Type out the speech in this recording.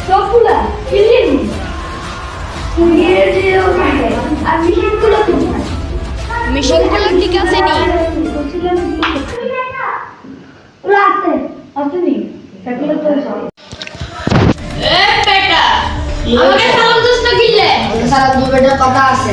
সবগুলা কিলিন আর মিশনগুলো মেশিনগুলো ঠিক আছে নি? আমাকে সালাম দোস্ত কিনলে সারা দুবেটা কথা আছে।